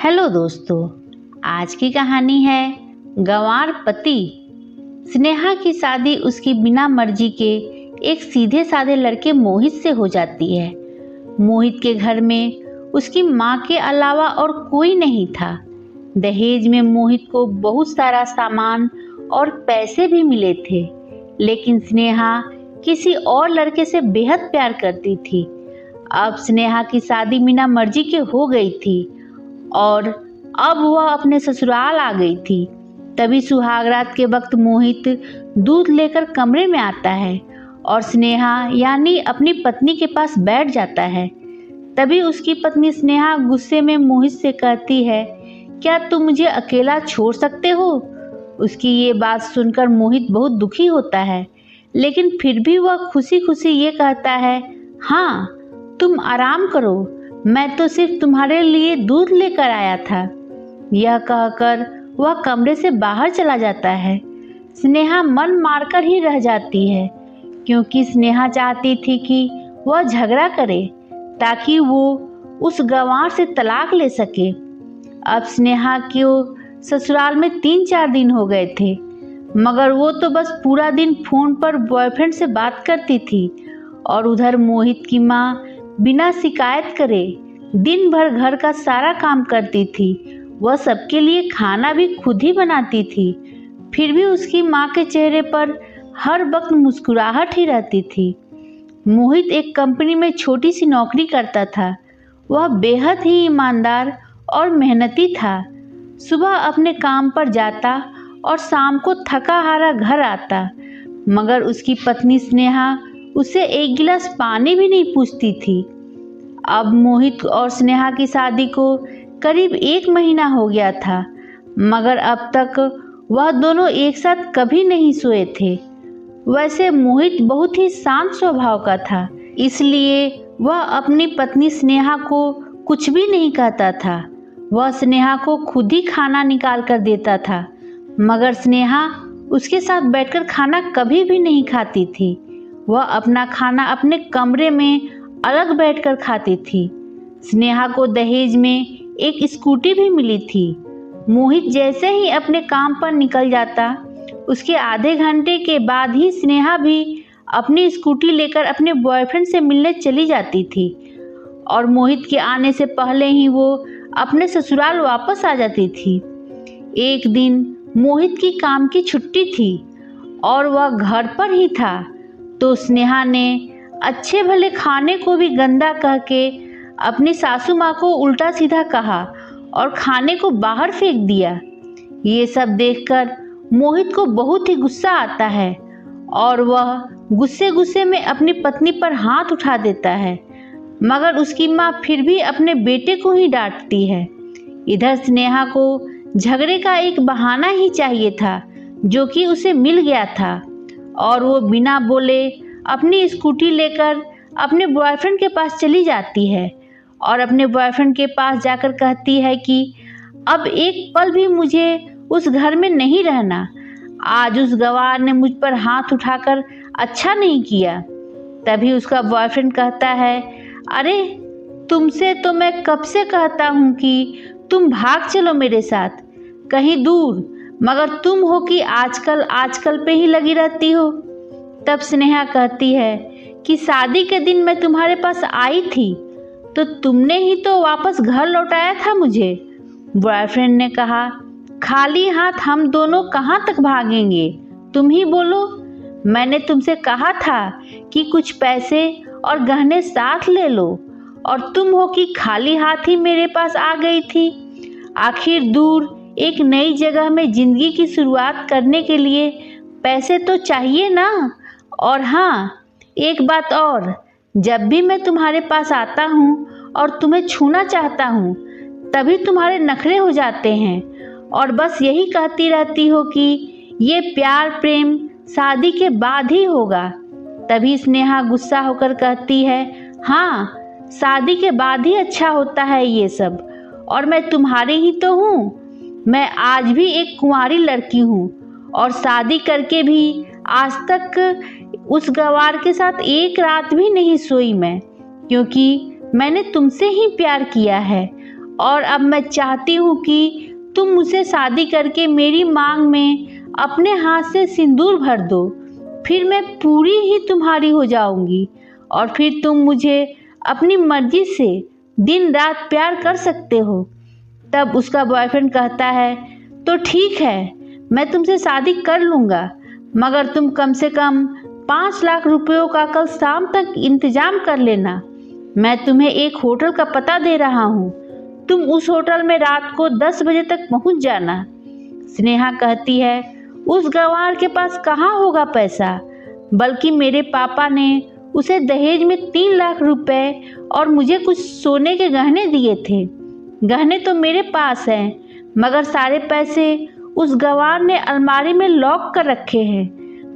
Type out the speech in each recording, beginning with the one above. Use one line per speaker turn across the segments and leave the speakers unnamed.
Hello दोस्तों, आज की कहानी है गंवार पति। स्नेहा की शादी उसकी बिना मर्जी के एक सीधे साधे लड़के मोहित से हो जाती है। मोहित के घर में उसकी माँ के अलावा और कोई नहीं था। दहेज में मोहित को बहुत सारा सामान और पैसे भी मिले थे, लेकिन स्नेहा किसी और लड़के से बेहद प्यार करती थी। अब स्नेहा की शादी बिना मर्जी के हो गई थी और अब वह अपने ससुराल आ गई थी। तभी सुहागरात के वक्त मोहित दूध लेकर कमरे में आता है और स्नेहा यानी अपनी पत्नी के पास बैठ जाता है। तभी उसकी पत्नी स्नेहा गुस्से में मोहित से कहती है, क्या तुम मुझे अकेला छोड़ सकते हो? उसकी ये बात सुनकर मोहित बहुत दुखी होता है, लेकिन फिर भी वह खुशी खुशी ये कहता है, हाँ तुम आराम करो, मैं तो सिर्फ तुम्हारे लिए दूध लेकर आया था। यह कहकर वह कमरे से बाहर चला जाता है। स्नेहा मन मारकर ही रह जाती है, क्योंकि स्नेहा चाहती थी कि वह झगड़ा करे ताकि वो उस गंवार से तलाक ले सके। अब स्नेहा को ससुराल में 3-4 दिन हो गए थे, मगर वो तो बस पूरा दिन फोन पर बॉयफ्रेंड से बात करती थी और उधर मोहित की माँ बिना शिकायत करे दिन भर घर का सारा काम करती थी। वह सबके लिए खाना भी खुद ही बनाती थी। फिर भी उसकी माँ के चेहरे पर हर वक्त मुस्कुराहट ही रहती थी। मोहित एक कंपनी में छोटी सी नौकरी करता था। वह बेहद ही ईमानदार और मेहनती था। सुबह अपने काम पर जाता और शाम को थका हारा घर आता, मगर उसकी पत्नी स्नेहा उसे एक गिलास पानी भी नहीं पूछती थी। अब मोहित और स्नेहा की शादी को करीब 1 महीना हो गया था, मगर अब तक वह दोनों एक साथ कभी नहीं सोए थे। वैसे मोहित बहुत ही शांत स्वभाव का था, इसलिए वह अपनी पत्नी स्नेहा को कुछ भी नहीं कहता था। वह स्नेहा को खुद ही खाना निकाल कर देता था, मगर स्नेहा उसके साथ बैठकर खाना कभी भी नहीं खाती थी। वह अपना खाना अपने कमरे में अलग बैठकर खाती थी। स्नेहा को दहेज में एक स्कूटी भी मिली थी। मोहित जैसे ही अपने काम पर निकल जाता, उसके आधे घंटे के बाद ही स्नेहा भी अपनी स्कूटी लेकर अपने बॉयफ्रेंड से मिलने चली जाती थी और मोहित के आने से पहले ही वो अपने ससुराल वापस आ जाती थी। एक दिन मोहित की काम की छुट्टी थी और वह घर पर ही था, तो स्नेहा ने अच्छे भले खाने को भी गंदा कह के अपनी सासू माँ को उल्टा सीधा कहा और खाने को बाहर फेंक दिया। ये सब देखकर मोहित को बहुत ही गुस्सा आता है और वह गुस्से गुस्से में अपनी पत्नी पर हाथ उठा देता है, मगर उसकी माँ फिर भी अपने बेटे को ही डांटती है। इधर स्नेहा को झगड़े का एक बहाना ही चाहिए था, जो कि उसे मिल गया था, और वो बिना बोले अपनी स्कूटी लेकर अपने बॉयफ्रेंड के पास चली जाती है और अपने बॉयफ्रेंड के पास जाकर कहती है कि अब एक पल भी मुझे उस घर में नहीं रहना। आज उस गंवार ने मुझ पर हाथ उठाकर अच्छा नहीं किया। तभी उसका बॉयफ्रेंड कहता है, अरे तुमसे तो मैं कब से कहता हूँ कि तुम भाग चलो मेरे साथ कहीं दूर, मगर तुम हो कि आजकल पे ही लगी रहती हो। तब स्नेहा कहती है कि शादी के दिन मैं तुम्हारे पास आई थी तो तुमने ही तो वापस घर लौटाया था मुझे। बॉयफ्रेंड ने कहा, खाली हाथ हम दोनों कहाँ तक भागेंगे, तुम ही बोलो। मैंने तुमसे कहा था कि कुछ पैसे और गहने साथ ले लो, और तुम हो कि खाली हाथ ही मेरे पास आ गई थी। आखिर दूर एक नई जगह में जिंदगी की शुरुआत करने के लिए पैसे तो चाहिए ना। और हाँ, एक बात और, जब भी मैं तुम्हारे पास आता हूँ और तुम्हें छूना चाहता हूँ, तभी तुम्हारे नखरे हो जाते हैं और बस यही कहती रहती हो कि ये प्यार प्रेम शादी के बाद ही होगा। तभी स्नेहा गुस्सा होकर कहती है, हाँ शादी के बाद ही अच्छा होता है ये सब, और मैं तुम्हारी ही तो हूँ। मैं आज भी एक कुंवारी लड़की हूँ और शादी करके भी आज तक उस गंवार के साथ एक रात भी नहीं सोई मैं, क्योंकि मैंने तुमसे ही प्यार किया है और अब मैं चाहती हूँ कि तुम मुझसे शादी करके मेरी मांग में अपने हाथ से सिंदूर भर दो। फिर मैं पूरी ही तुम्हारी हो जाऊंगी और फिर तुम मुझे अपनी मर्जी से दिन रात प्यार कर सकते हो। तब उसका बॉयफ्रेंड कहता है, तो ठीक है, मैं तुमसे शादी कर लूँगा, मगर तुम कम से कम 5 लाख रुपयों का कल शाम तक इंतजाम कर लेना। मैं तुम्हें एक होटल का पता दे रहा हूँ, तुम उस होटल में रात को 10 बजे तक पहुँच जाना। स्नेहा कहती है, उस गंवार के पास कहाँ होगा पैसा, बल्कि मेरे पापा ने उसे दहेज में 3 लाख रुपए और मुझे कुछ सोने के गहने दिए थे। गहने तो मेरे पास हैं, मगर सारे पैसे उस गंवार ने अलमारी में लॉक कर रखे हैं।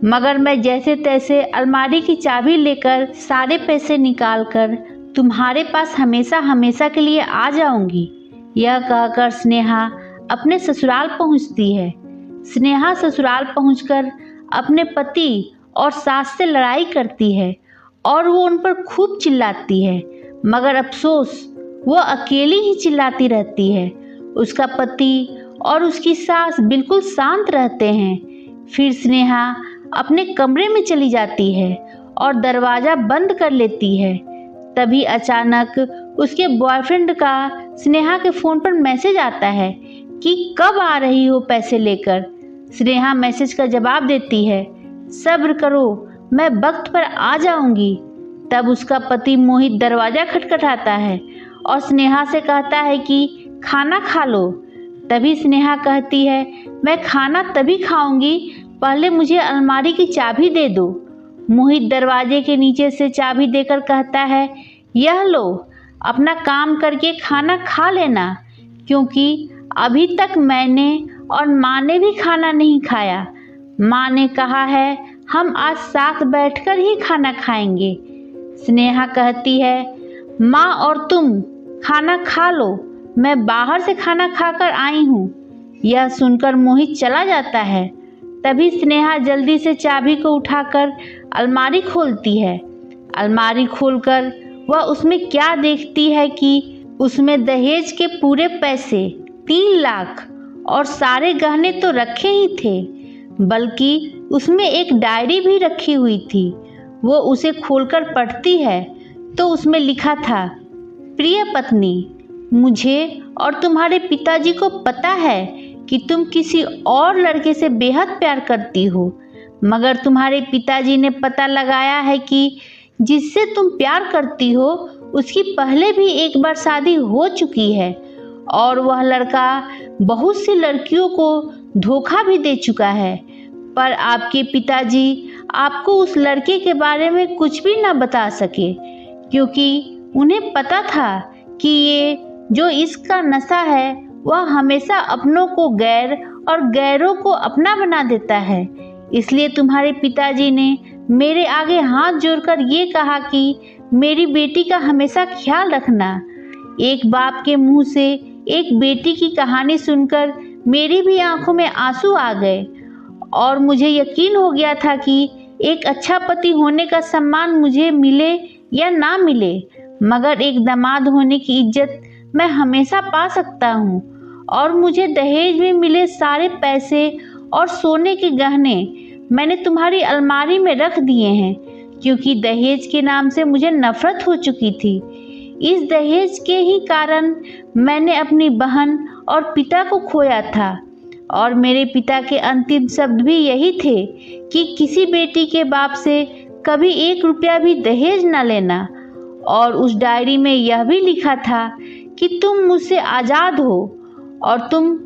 मगर मैं जैसे तैसे अलमारी की चाबी लेकर सारे पैसे निकालकर तुम्हारे पास हमेशा हमेशा के लिए आ जाऊंगी। यह कहकर स्नेहा अपने ससुराल पहुंचती है। स्नेहा ससुराल पहुंचकर अपने पति और सास से लड़ाई करती है और वो उन पर खूब चिल्लाती है, मगर अफसोस वो अकेली ही चिल्लाती रहती है। उसका पति और उसकी सास बिल्कुल शांत रहते हैं। फिर स्नेहा अपने कमरे में चली जाती है और दरवाज़ा बंद कर लेती है। तभी अचानक उसके बॉयफ्रेंड का स्नेहा के फ़ोन पर मैसेज आता है कि कब आ रही हो पैसे लेकर। स्नेहा मैसेज का जवाब देती है, सब्र करो, मैं वक्त पर आ जाऊंगी। तब उसका पति मोहित दरवाज़ा खटखटाता है और स्नेहा से कहता है कि खाना खा लो। तभी स्नेहा कहती है, मैं खाना तभी खाऊंगी, पहले मुझे अलमारी की चाबी दे दो। मोहित दरवाजे के नीचे से चाबी देकर कहता है, यह लो, अपना काम करके खाना खा लेना, क्योंकि अभी तक मैंने और माँ ने भी खाना नहीं खाया। माँ ने कहा है हम आज साथ बैठकर ही खाना खाएंगे। स्नेहा कहती है, माँ और तुम खाना खा लो, मैं बाहर से खाना खाकर आई हूँ। यह सुनकर मोहित चला जाता है। तभी स्नेहा जल्दी से चाबी को उठाकर अलमारी खोलती है। अलमारी खोलकर वह उसमें क्या देखती है कि उसमें दहेज के पूरे पैसे 3 लाख और सारे गहने तो रखे ही थे, बल्कि उसमें एक डायरी भी रखी हुई थी। वो उसे खोलकर पढ़ती है तो उसमें लिखा था, प्रिय पत्नी, मुझे और तुम्हारे पिताजी को पता है कि तुम किसी और लड़के से बेहद प्यार करती हो, मगर तुम्हारे पिताजी ने पता लगाया है कि जिससे तुम प्यार करती हो उसकी पहले भी एक बार शादी हो चुकी है और वह लड़का बहुत सी लड़कियों को धोखा भी दे चुका है। पर आपके पिताजी आपको उस लड़के के बारे में कुछ भी ना बता सके, क्योंकि उन्हें पता था कि ये जो इसका नशा है वह हमेशा अपनों को गैर और गैरों को अपना बना देता है। इसलिए तुम्हारे पिताजी ने मेरे आगे हाथ जोड़कर ये कहा कि मेरी बेटी का हमेशा ख्याल रखना। एक बाप के मुंह से एक बेटी की कहानी सुनकर मेरी भी आंखों में आंसू आ गए और मुझे यकीन हो गया था कि एक अच्छा पति होने का सम्मान मुझे मिले या ना मिले, मगर एक दामाद होने की इज्जत मैं हमेशा पा सकता हूँ। और मुझे दहेज में मिले सारे पैसे और सोने के गहने मैंने तुम्हारी अलमारी में रख दिए हैं, क्योंकि दहेज के नाम से मुझे नफरत हो चुकी थी। इस दहेज के ही कारण मैंने अपनी बहन और पिता को खोया था और मेरे पिता के अंतिम शब्द भी यही थे कि किसी बेटी के बाप से कभी 1 रुपया भी दहेज न लेना। और उस डायरी में यह भी लिखा था कि तुम मुझसे आज़ाद हो और तुम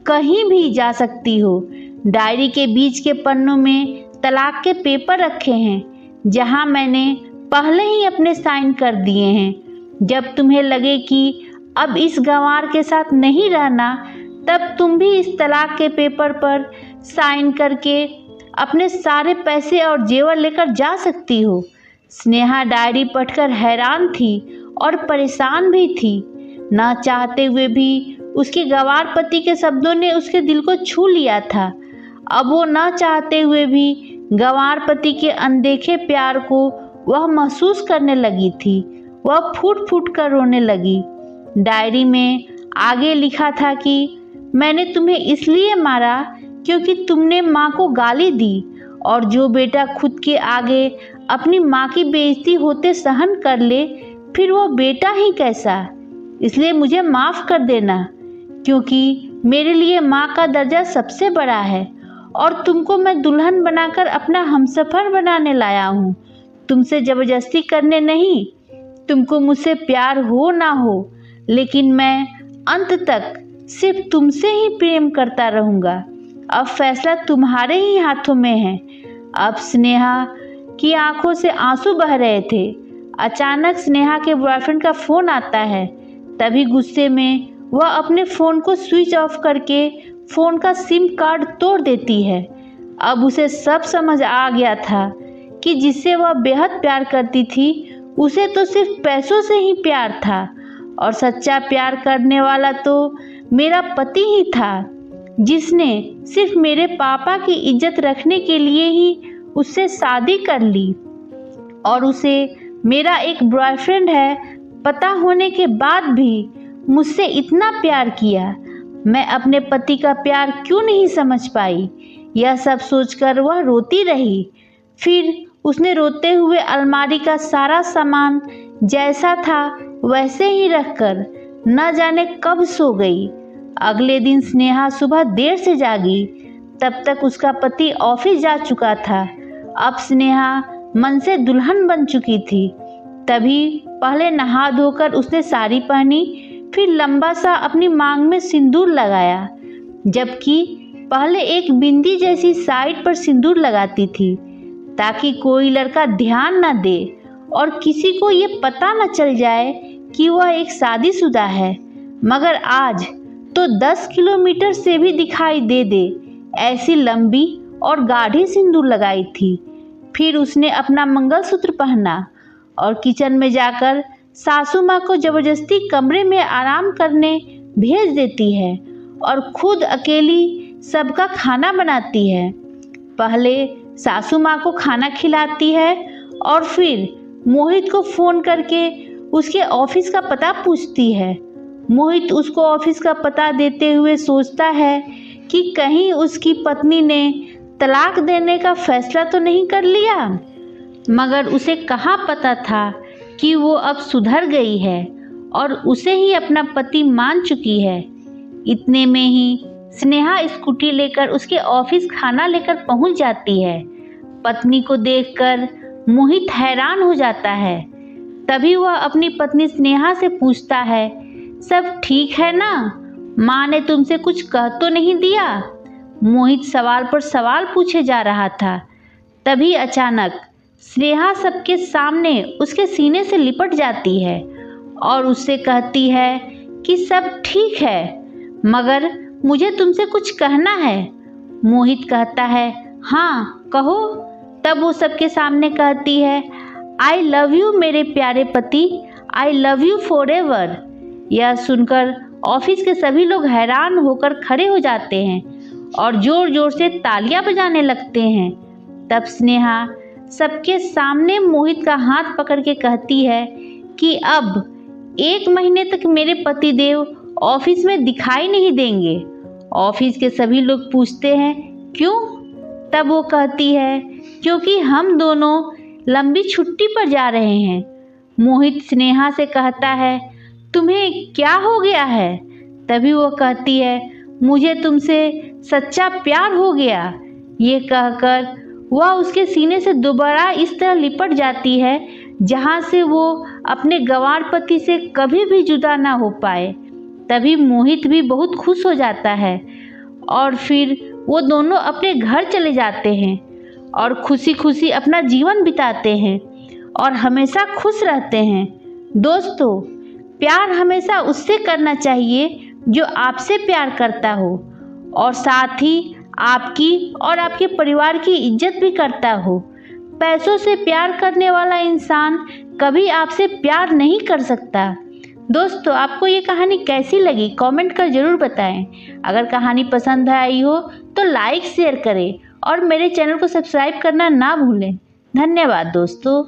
कहीं भी जा सकती हो। डायरी के बीच के पन्नों में तलाक के पेपर रखे हैं, जहां मैंने पहले ही अपने साइन कर दिए हैं। जब तुम्हें लगे कि अब इस गंवार के साथ नहीं रहना, तब तुम भी इस तलाक के पेपर पर साइन करके अपने सारे पैसे और जेवर लेकर जा सकती हो। स्नेहा डायरी पढ़कर हैरान थी और परेशान भी थी। ना चाहते हुए भी उसके गंवार पति के शब्दों ने उसके दिल को छू लिया था। अब वो ना चाहते हुए भी गंवार पति के अनदेखे प्यार को वह महसूस करने लगी थी। वह फूट फूट कर रोने लगी। डायरी में आगे लिखा था कि मैंने तुम्हें इसलिए मारा क्योंकि तुमने माँ को गाली दी, और जो बेटा खुद के आगे अपनी माँ की बेइज्जती होते सहन कर ले, फिर वो बेटा ही कैसा। इसलिए मुझे माफ़ कर देना, क्योंकि मेरे लिए माँ का दर्जा सबसे बड़ा है, और तुमको मैं दुल्हन बनाकर अपना हमसफ़र बनाने लाया हूँ, तुमसे ज़बरदस्ती करने नहीं। तुमको मुझसे प्यार हो ना हो, लेकिन मैं अंत तक सिर्फ तुमसे ही प्रेम करता रहूँगा। अब फैसला तुम्हारे ही हाथों में है। अब स्नेहा की आंखों से आंसू बह रहे थे। अचानक स्नेहा के बॉयफ्रेंड का फ़ोन आता है। तभी गुस्से में वह अपने फ़ोन को स्विच ऑफ करके फ़ोन का सिम कार्ड तोड़ देती है। अब उसे सब समझ आ गया था कि जिससे वह बेहद प्यार करती थी, उसे तो सिर्फ पैसों से ही प्यार था, और सच्चा प्यार करने वाला तो मेरा पति ही था, जिसने सिर्फ मेरे पापा की इज्जत रखने के लिए ही उससे शादी कर ली, और उसे मेरा एक बॉयफ्रेंड है पता होने के बाद भी मुझसे इतना प्यार किया। मैं अपने पति का प्यार क्यों नहीं समझ पाई। यह सब सोचकर वह रोती रही। फिर उसने रोते हुए अलमारी का सारा सामान जैसा था वैसे ही रखकर न जाने कब सो गई। अगले दिन स्नेहा सुबह देर से जागी। तब तक उसका पति ऑफिस जा चुका था। अब स्नेहा मन से दुल्हन बन चुकी थी। तभी पहले नहा धोकर उसने साड़ी पहनी, फिर लंबा सा अपनी मांग में सिंदूर लगाया, जबकि पहले एक बिंदी जैसी साइड पर सिंदूर लगाती थी ताकि कोई लड़का ध्यान न दे और किसी को ये पता न चल जाए कि वह एक शादीशुदा है। मगर आज तो 10 किलोमीटर से भी दिखाई दे ऐसी लंबी और गाढ़ी सिंदूर लगाई थी। फिर उसने अपना मंगलसूत्र पहना और किचन में जाकर सासू माँ को जबरदस्ती कमरे में आराम करने भेज देती है और खुद अकेली सबका खाना बनाती है। पहले सासू माँ को खाना खिलाती है और फिर मोहित को फ़ोन करके उसके ऑफिस का पता पूछती है। मोहित उसको ऑफिस का पता देते हुए सोचता है कि कहीं उसकी पत्नी ने तलाक देने का फैसला तो नहीं कर लिया, मगर उसे कहाँ पता था कि वो अब सुधर गई है और उसे ही अपना पति मान चुकी है। इतने में ही स्नेहा स्कूटी लेकर उसके ऑफिस खाना लेकर पहुंच जाती है। पत्नी को देखकर मोहित हैरान हो जाता है। तभी वह अपनी पत्नी स्नेहा से पूछता है, सब ठीक है ना? माँ ने तुमसे कुछ कह तो नहीं दिया? मोहित सवाल पर सवाल पूछे जा रहा था। तभी अचानक स्नेहा सबके सामने उसके सीने से लिपट जाती है और उससे कहती है कि सब ठीक है, मगर मुझे तुमसे कुछ कहना है। मोहित कहता है, हाँ कहो। तब वो सबके सामने कहती है, आई लव यू मेरे प्यारे पति, I love you for ever. यह सुनकर ऑफिस के सभी लोग हैरान होकर खड़े हो जाते हैं और जोर जोर से तालियां बजाने लगते हैं। तब स्नेहा सबके सामने मोहित का हाथ पकड़ के कहती है कि अब 1 महीने तक मेरे पतिदेव ऑफिस में दिखाई नहीं देंगे। ऑफिस के सभी लोग पूछते हैं, क्यों? तब वो कहती है, क्योंकि हम दोनों लंबी छुट्टी पर जा रहे हैं। मोहित स्नेहा से कहता है, तुम्हें क्या हो गया है? तभी वो कहती है, मुझे तुमसे सच्चा प्यार हो गया। ये कहकर वह उसके सीने से दोबारा इस तरह लिपट जाती है जहाँ से वो अपने गंवार पति से कभी भी जुदा ना हो पाए। तभी मोहित भी बहुत खुश हो जाता है और फिर वो दोनों अपने घर चले जाते हैं और खुशी खुशी अपना जीवन बिताते हैं और हमेशा खुश रहते हैं। दोस्तों, प्यार हमेशा उससे करना चाहिए जो आपसे प्यार करता हो और साथ ही आपकी और आपके परिवार की इज्जत भी करता हो। पैसों से प्यार करने वाला इंसान कभी आपसे प्यार नहीं कर सकता। दोस्तों, आपको ये कहानी कैसी लगी कमेंट कर ज़रूर बताएं। अगर कहानी पसंद आई हो तो लाइक शेयर करें और मेरे चैनल को सब्सक्राइब करना ना भूलें। धन्यवाद दोस्तों।